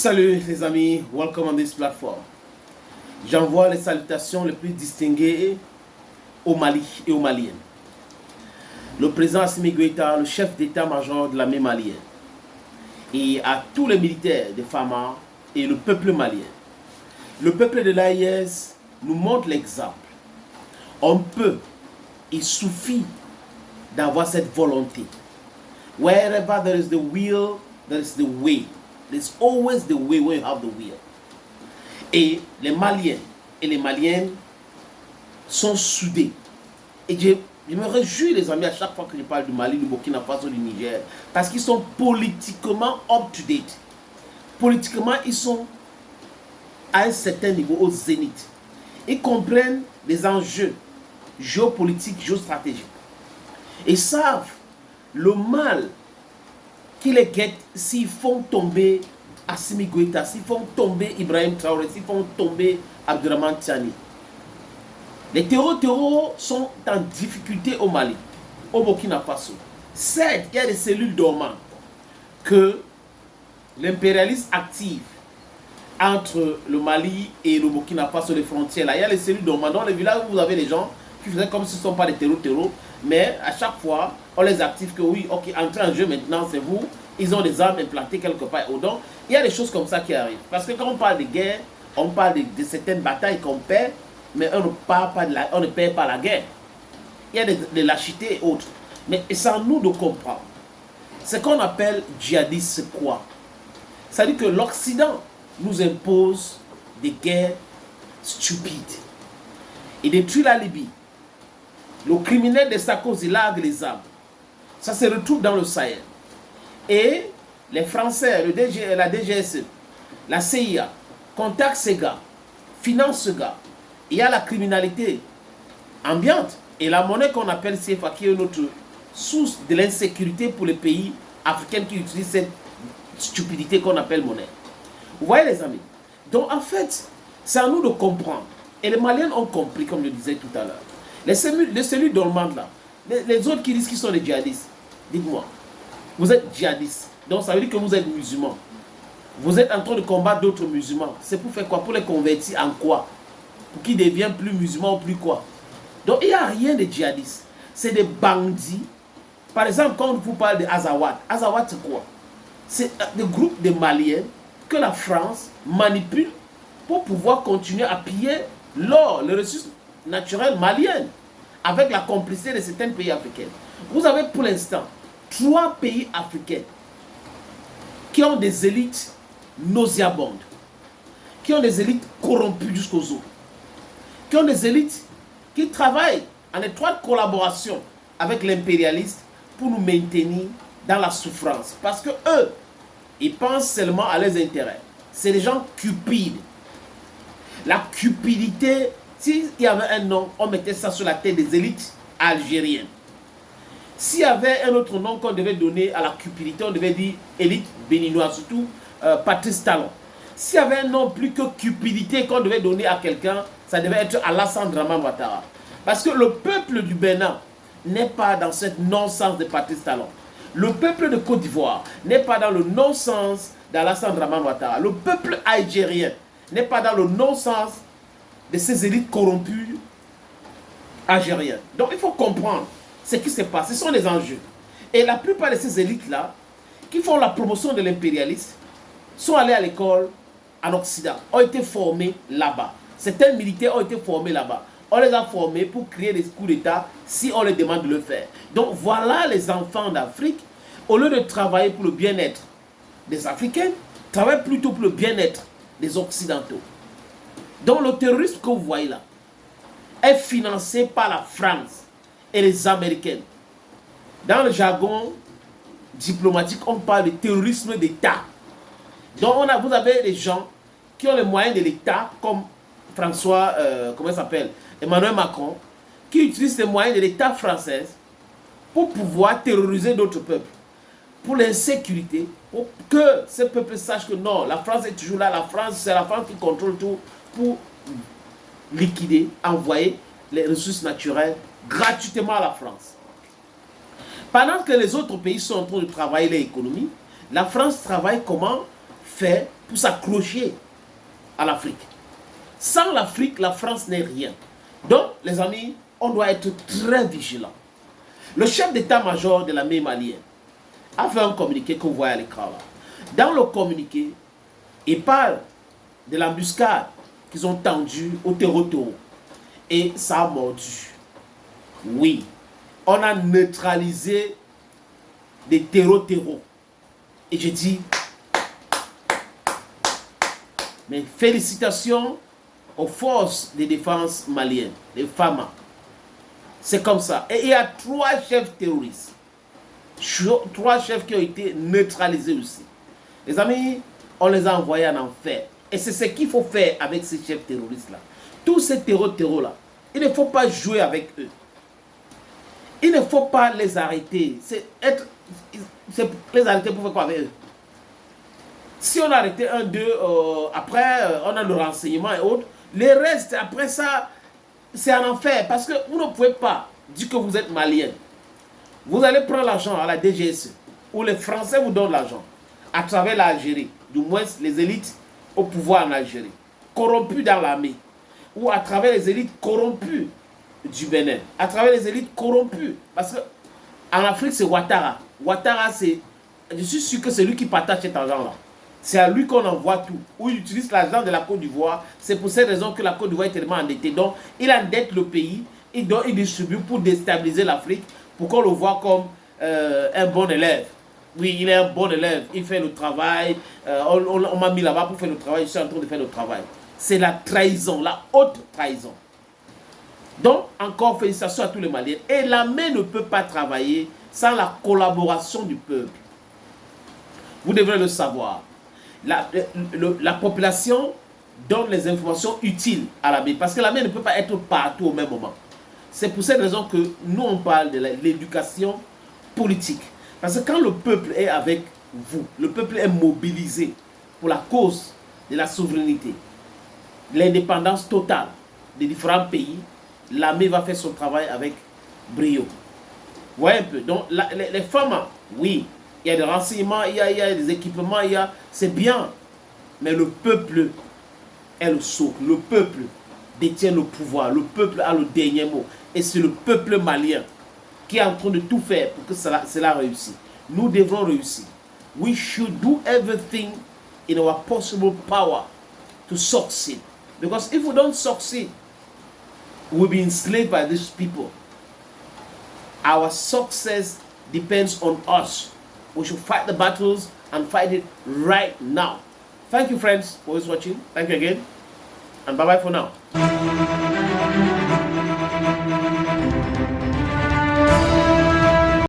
Salut les amis, welcome on this platform. J'envoie les salutations les plus distinguées au Mali et aux Maliens. Le président Assimi Goïta, le chef d'état-major de l'armée malienne, et à tous les militaires de FAMA et le peuple malien. Le peuple de l'AIS nous montre l'exemple. On peut, il suffit d'avoir cette volonté. Wherever there is the will, there is the way. There's always the way when you have the will. Et les Maliens et les Maliennes sont soudés. Et je me réjouis, les amis, à chaque fois que je parle du Mali, du Burkina Faso, du Niger, parce qu'ils sont politiquement up-to-date. Politiquement, ils sont à un certain niveau, au zénith. Ils comprennent les enjeux géopolitiques, géostratégiques. Et savent le mal qui les guette s'ils font tomber Assimi Goïta, s'ils font tomber Ibrahim Traoré, s'ils font tomber Abdurrahman Tiani. Les terreaux sont en difficulté au Mali, au Burkina Faso. Certes, il y a des cellules dormantes que l'impérialisme active entre le Mali et le Burkina Faso, les frontières. Là, il y a les cellules dormantes. Dans les villages où vous avez les gens qui faisaient comme si ce ne sont pas des terreaux, mais à chaque fois, on les active que oui, ok, entrez en jeu maintenant, c'est vous. Ils ont des armes implantées quelque part. Donc, il y a des choses comme ça qui arrivent. Parce que quand on parle de guerre, on parle de certaines batailles qu'on perd, mais on ne perd pas la guerre. Il y a des lâchetés et autres. Mais c'est à nous de comprendre. Ce qu'on appelle djihadisme, c'est quoi? C'est-à-dire que l'Occident nous impose des guerres stupides. Il détruit la Libye. Le criminel de Sarkozy largue les armes. Ça se retrouve dans le Sahel. Et les Français, la DGSE, la CIA, contactent ces gars, financent ce gars. Il y a la criminalité ambiante et la monnaie qu'on appelle CFA, qui est notre source de l'insécurité pour les pays africains qui utilisent cette stupidité qu'on appelle monnaie. Vous voyez les amis? Donc en fait, c'est à nous de comprendre. Et les Maliens ont compris, comme je disais tout à l'heure. Les cellules dormantes là, les autres qui disent qu'ils sont des djihadistes, dites-moi, vous êtes djihadistes, donc ça veut dire que vous êtes musulmans. Vous êtes en train de combattre d'autres musulmans. C'est pour faire quoi? Pour les convertir en quoi? Pour qu'ils deviennent plus musulmans ou plus quoi? Donc il n'y a rien de djihadistes. C'est des bandits. Par exemple, quand on vous parle de Azawad, Azawad c'est quoi? C'est des groupes de Maliens que la France manipule pour pouvoir continuer à piller l'or, les ressources naturelles maliennes, avec la complicité de certains pays africains. Vous avez pour l'instant 3 pays africains qui ont des élites nauséabondes, qui ont des élites corrompues jusqu'aux os, qui ont des élites qui travaillent en étroite collaboration avec l'impérialiste pour nous maintenir dans la souffrance. Parce que eux, ils pensent seulement à leurs intérêts. C'est des gens cupides. La cupidité, s'il y avait un nom, on mettait ça sur la tête des élites algériennes. S'il y avait un autre nom qu'on devait donner à la cupidité, on devait dire élite béninoise, surtout Patrice Talon. S'il y avait un nom plus que cupidité qu'on devait donner à quelqu'un, ça devait être Alassane Dramane Ouattara. Parce que le peuple du Bénin n'est pas dans cette non-sens de Patrice Talon. Le peuple de Côte d'Ivoire n'est pas dans le non-sens d'Alassane Dramane Ouattara. Le peuple algérien n'est pas dans le non-sens de ces élites corrompues algériennes. Donc il faut comprendre ce qui se passe. Ce sont les enjeux. Et la plupart de ces élites-là, qui font la promotion de l'impérialisme, sont allés à l'école en Occident, ont été formés là-bas. Certains militaires ont été formés là-bas. On les a formés pour créer des coups d'État si on les demande de le faire. Donc voilà les enfants d'Afrique, au lieu de travailler pour le bien-être des Africains, travaillent plutôt pour le bien-être des Occidentaux. Donc le terrorisme que vous voyez là est financé par la France et les Américains. Dans le jargon diplomatique, on parle de terrorisme d'État. Donc vous avez des gens qui ont les moyens de l'État, comme François, comment il s'appelle, Emmanuel Macron, qui utilisent les moyens de l'État français pour pouvoir terroriser d'autres peuples, pour l'insécurité, pour que ces peuples sachent que non, la France est toujours là, c'est la France qui contrôle tout, pour liquider, envoyer les ressources naturelles gratuitement à la France. Pendant que les autres pays sont en train de travailler l'économie, la France travaille comment faire pour s'accrocher à l'Afrique. Sans l'Afrique, la France n'est rien. Donc, les amis, on doit être très vigilants. Le chef d'état-major de l'armée malienne a fait un communiqué qu'on voit à l'écran là. Dans le communiqué, il parle de l'embuscade qu'ils ont tendue au terreau. Et ça a mordu. Oui, on a neutralisé des terreaux. Et je dis, mais félicitations aux forces de défense maliennes, les FAMA. C'est comme ça. Et il y a 3 chefs terroristes. 3 chefs qui ont été neutralisés aussi. Les amis, on les a envoyés en enfer. Et c'est ce qu'il faut faire avec ces chefs terroristes-là. Tous ces terreaux-là, il ne faut pas jouer avec eux. Il ne faut pas les arrêter. Les arrêter pour faire quoi avec eux? Si on a arrêté 1, 2, après, on a le renseignement et autres. Les restes, après ça, c'est un enfer. Parce que vous ne pouvez pas dire que vous êtes malien. Vous allez prendre l'argent à la DGSE, où les Français vous donnent l'argent, à travers l'Algérie, du moins les élites au pouvoir en Algérie, corrompues dans l'armée, ou à travers les élites corrompues du Bénin, à travers les élites corrompues. Parce que en Afrique, c'est Ouattara. Ouattara, je suis sûr que c'est lui qui partage cet argent-là. C'est à lui qu'on envoie tout. Ou il utilise l'argent de la Côte d'Ivoire. C'est pour cette raison que la Côte d'Ivoire est tellement endettée. Donc, il endette le pays. Il distribue pour déstabiliser l'Afrique, pour qu'on le voit comme un bon élève. Oui, il est un bon élève. Il fait le travail. On m'a mis là-bas pour faire le travail. Je suis en train de faire le travail. C'est la trahison, la haute trahison. Donc, encore félicitations à tous les Maliens. Et l'armée ne peut pas travailler sans la collaboration du peuple. Vous devrez le savoir. La population donne les informations utiles à l'armée. Parce que l'armée ne peut pas être partout au même moment. C'est pour cette raison que nous, on parle de l'éducation politique. Parce que quand le peuple est avec vous, le peuple est mobilisé pour la cause de la souveraineté, l'indépendance totale des différents pays, l'armée va faire son travail avec brio. Vous voyez un peu. Donc, les femmes, oui, il y a des renseignements, il y a des équipements, c'est bien. Mais le peuple est le socle. Le peuple détient le pouvoir. Le peuple a le dernier mot. Et c'est le peuple malien qui est en train de tout faire pour que cela réussisse. Nous devrons réussir. We should do everything in our possible power to succeed. Because if we don't succeed, we'll be enslaved by these people. Our success depends on us. We should fight the battles and fight it right now. Thank you, friends, for always watching. Thank you again. And bye-bye for now.